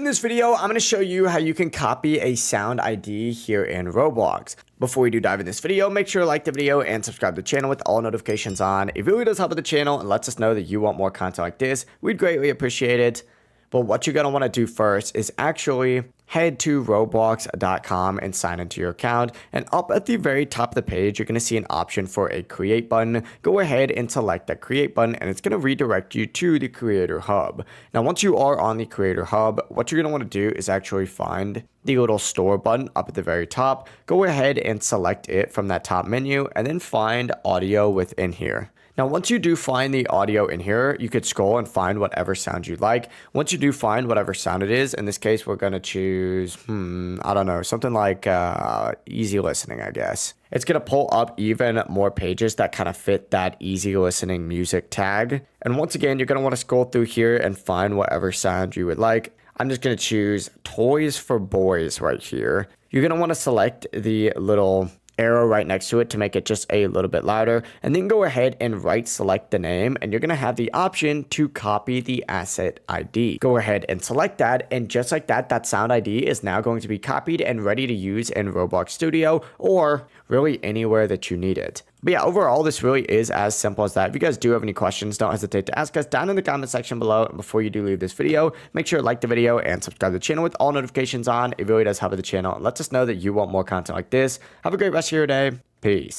this video, I'm going to show you how you can copy a sound ID here in Roblox. Before we do dive in this video, make sure to like the video and subscribe to the channel with all notifications on. It really does help with the channel and lets us know that you want more content like this. We'd greatly appreciate it. But what you're going to want to do first is actually head to roblox.com and sign into your account. And up at the very top of the page, you're going to see an option for a create button. Go ahead and select that create button and it's going to redirect you to the creator hub. Now, once you are on the creator hub, what you're going to want to do is actually find the little store button up at the very top. Go ahead and select it from that top menu and then find audio within here. Now, once you do find the audio in here, you could scroll and find whatever sound you like. Once you do find whatever sound it is, in this case, we're going to choose, I don't know, something like easy listening, I guess. It's going to pull up even more pages that kind of fit that easy listening music tag. And once again, you're going to want to scroll through here and find whatever sound you would like. I'm just going to choose Toys for Boys right here. You're going to want to select the little arrow right next to it to make it just a little bit louder, and then go ahead and right select the name, and you're going to have the option to copy the asset ID. Go ahead and select that, and just like that, that sound ID is now going to be copied and ready to use in Roblox Studio or really anywhere that you need it. But yeah, overall, this really is as simple as that. If you guys do have any questions, don't hesitate to ask us down in the comment section below. And before you do leave this video, make sure to like the video and subscribe to the channel with all notifications on. It really does help with the channel and lets us know that you want more content like this. Have a great rest of your day. Peace.